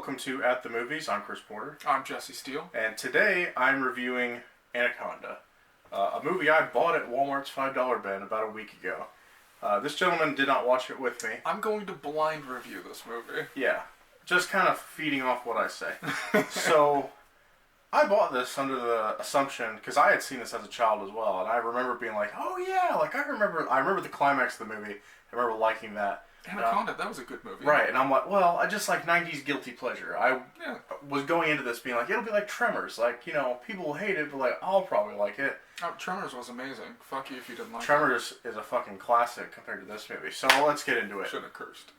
welcome to At the Movies. I'm Chris Porter. I'm Jesse Steele. And today I'm reviewing Anaconda, a movie I bought at Walmart's $5 bin about a week ago. This gentleman did not watch it with me. I'm going to blind review this movie. Yeah, just kind of feeding off what I say. So, I bought this under the assumption, because I had seen this as a child as well, and I remember being like, oh yeah, like I remember the climax of the movie. I remember liking that. Anaconda, that was a good movie. Right, and I'm like, well, I just like 90s guilty pleasure. I was going into this being like, it'll be like Tremors. Like, you know, people will hate it, but like, I'll probably like it. Oh, Tremors was amazing. Fuck you if you didn't like it. Tremors is a fucking classic compared to this movie. So let's get into it. Shouldn't have cursed.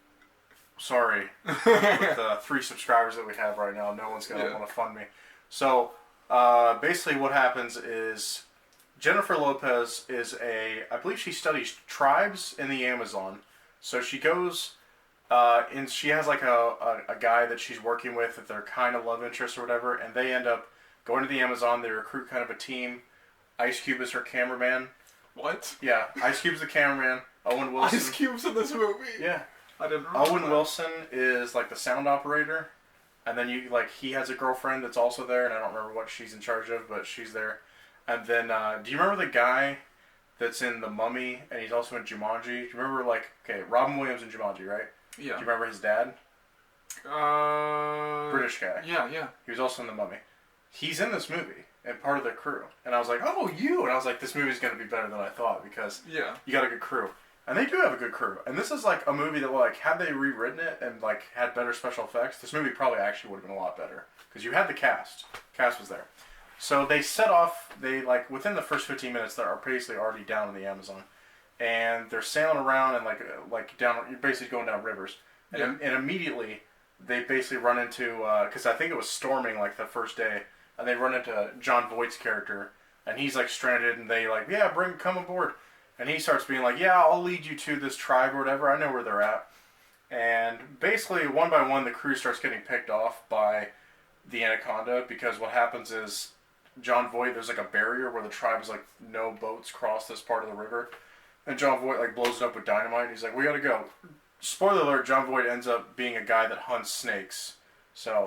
Sorry. With the 3 subscribers that we have right now, no one's going to want to fund me. So, basically what happens is Jennifer Lopez is I believe she studies tribes in the Amazon. So she goes, and she has like a guy that she's working with that they're kind of love interest or whatever, and they end up going to the Amazon. They recruit kind of a team. Ice Cube is her cameraman. What? Yeah, Ice Cube's the cameraman. Owen Wilson. Ice Cube's in this movie? Yeah. I didn't remember Owen that. Wilson is like the sound operator, and then he has a girlfriend that's also there, and I don't remember what she's in charge of, but she's there. And then, do you remember the guy that's in The Mummy, and he's also in Jumanji? Do you remember, Robin Williams in Jumanji, right? Yeah. Do you remember his dad? British guy. Yeah. He was also in The Mummy. He's in this movie, and part of the crew. And I was like, oh, you! And I was like, this movie's going to be better than I thought, because you got a good crew. And they do have a good crew. And this is, like, a movie that, like, had they rewritten it and, like, had better special effects, this movie probably actually would have been a lot better. Because you had the cast. Cast was there. So they set off, within the first 15 minutes, they are basically already down in the Amazon. And they're sailing around and, down, you're basically going down rivers. And immediately, they basically run into, because I think it was storming, the first day, and they run into Jon Voight's character, and he's, stranded, and they, come aboard. And he starts being like, yeah, I'll lead you to this tribe or whatever, I know where they're at. And basically, one by one, the crew starts getting picked off by the Anaconda, because what happens is, Jon Voight, there's a barrier where the tribe is no boats cross this part of the river. And Jon Voight blows it up with dynamite, and he's like, we gotta go. Spoiler alert, Jon Voight ends up being a guy that hunts snakes. So,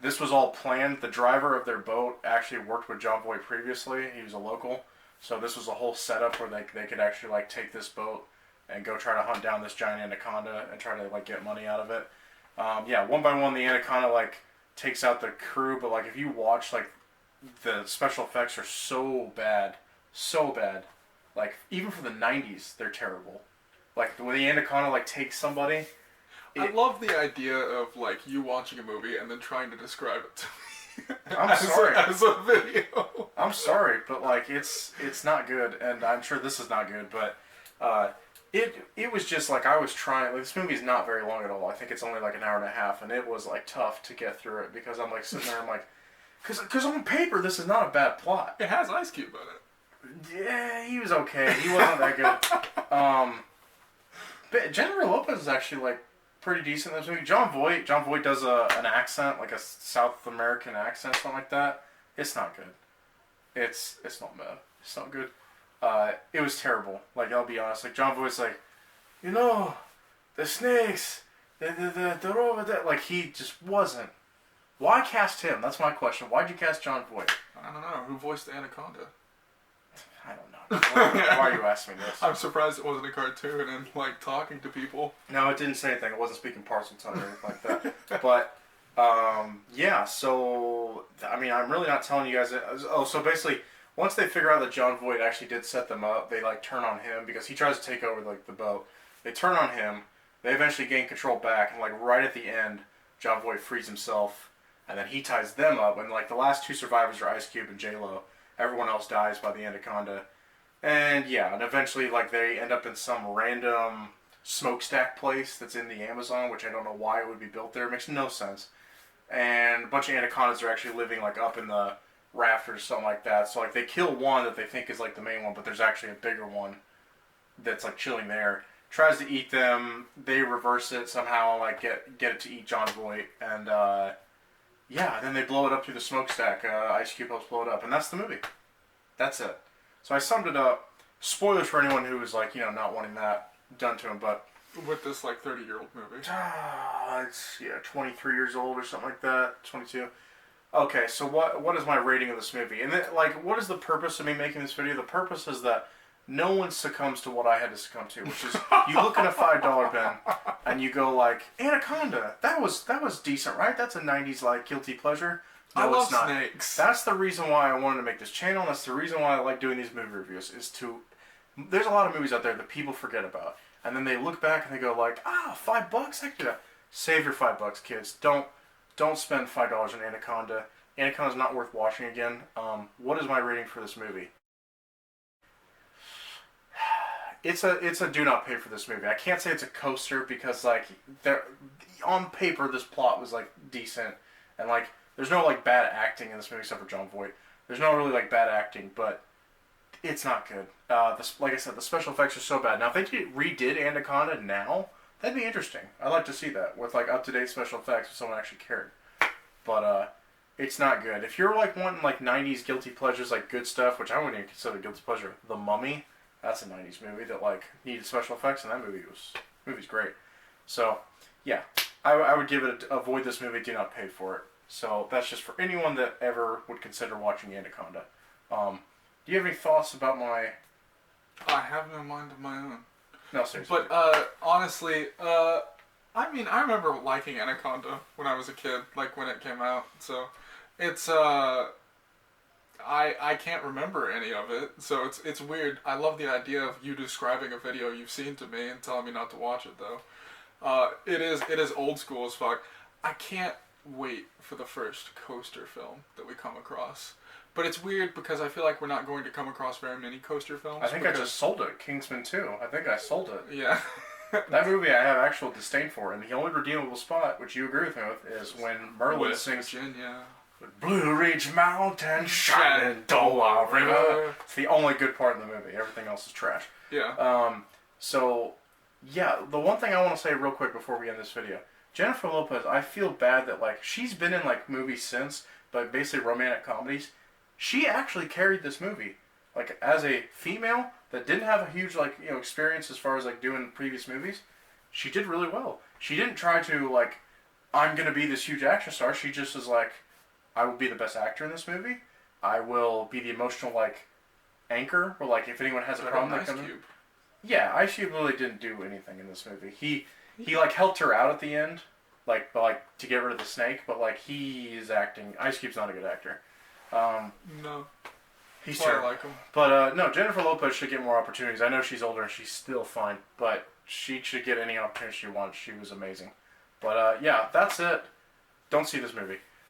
this was all planned. The driver of their boat actually worked with Jon Voight previously. He was a local. So this was a whole setup where they could actually take this boat and go try to hunt down this giant anaconda and try to get money out of it. One by one the anaconda takes out the crew, but if you watch the special effects are so bad. Even for the 90s, they're terrible. When the anaconda takes somebody. I love the idea of you watching a movie and then trying to describe it to me. I'm sorry. As a video. I'm sorry, but it's not good, and I'm sure this is not good, but it was just I was trying. This movie is not very long at all. I think it's only an hour and a half, and it was tough to get through it because I'm sitting there. I'm because on paper this is not a bad plot. It has Ice Cube in it. Yeah, he was okay. He wasn't that good. But Jennifer Lopez is actually pretty decent in this movie. Jon Voight does an accent, a South American accent, something like that. It's not good. It's not bad. It's not good. It was terrible. I'll be honest. Jon Voight's the snakes, they're over there. He just wasn't. Why cast him? That's my question. Why'd you cast Jon Voight? I don't know. Who voiced the Anaconda? I don't know. Why are you asking me this? I'm surprised it wasn't a cartoon and talking to people. No, it didn't say anything. It wasn't speaking Parseltongue or anything like that. But so I'm really not telling you guys. So basically, once they figure out that Jon Voight actually did set them up, they turn on him because he tries to take over the boat. They turn on him. They eventually gain control back, and right at the end, Jon Voight frees himself, and then he ties them up. And the last 2 survivors are Ice Cube and J-Lo. Everyone else dies by the Anaconda. And and eventually they end up in some random smokestack place that's in the Amazon, which I don't know why it would be built there. It makes no sense. And a bunch of anacondas are actually living up in the rafters, something like that. So they kill one that they think is the main one, but there's actually a bigger one that's chilling there. Tries to eat them. They reverse it somehow, get it to eat Jon Voight, and then they blow it up through the smokestack. Ice Cube helps blow it up, and that's the movie. That's it. So I summed it up. Spoilers for anyone who was not wanting that done to him, but With this, like, 30-year-old movie. It's, 23 years old or something like that. 22. Okay, so what is my rating of this movie? And then, like, what is the purpose of me making this video? The purpose is that no one succumbs to what I had to succumb to, which is you look in a $5 bin and you go like, Anaconda, that was decent, right? That's a 90s like guilty pleasure. No, I love it's not. snakes. That's the reason why I wanted to make this channel. That's the reason why I like doing these movie reviews. There's a lot of movies out there that people forget about, and then they look back and they go like, $5, I can do that. Save your $5, kids. Don't spend $5 on Anaconda. Anaconda's not worth watching again. What is my rating for this movie? It's a do not pay for this movie. I can't say it's a coaster because like on paper this plot was like decent and like there's no like bad acting in this movie except for John Voight. There's no really like bad acting, but it's not good. Like I said, the special effects are so bad. Now if they redid Anaconda now, that'd be interesting. I'd like to see that with like up to date special effects if someone actually cared. But it's not good. If you're like wanting like 90s guilty pleasures, like good stuff, which I wouldn't even consider guilty pleasure, The Mummy. That's a 90s movie that like needed special effects, and that movie's great. So, yeah, I would give it avoid this movie. Do not pay for it. So that's just for anyone that ever would consider watching Anaconda. Do you have any thoughts about my? I have no mind of my own. No, seriously. But honestly, I mean, I remember liking Anaconda when I was a kid, like when it came out. So it's I can't remember any of it, so it's weird. I love the idea of you describing a video you've seen to me and telling me not to watch it though. It is old school as fuck. I can't wait for the first coaster film that we come across. But it's weird because I feel like we're not going to come across very many coaster films. I think I just sold it. Kingsman 2. I think I sold it. Yeah. That movie I have actual disdain for, and the only redeemable spot, which you agree with me with, is when Merlin sings Virginia. Blue Ridge Mountain, Shenandoah River. It's the only good part of the movie. Everything else is trash. Yeah. So, yeah, the one thing I want to say real quick before we end this video. Jennifer Lopez, I feel bad that, like, she's been in, like, movies since, but basically romantic comedies. She actually carried this movie. Like, as a female that didn't have a huge, like, experience as far as, like, doing previous movies, she did really well. She didn't try to, like, I'm going to be this huge action star. She just is like, I will be the best actor in this movie. I will be the emotional, like, anchor. Or, like, if anyone has a problem, Ice Cube. Yeah, Ice Cube really didn't do anything in this movie. He like, helped her out at the end, like, to get rid of the snake, but, like, he is acting. Ice Cube's not a good actor. No. He's terrible. I like him. But, no, Jennifer Lopez should get more opportunities. I know she's older and she's still fine, but she should get any opportunity she wants. She was amazing. But, yeah, that's it. Don't see this movie.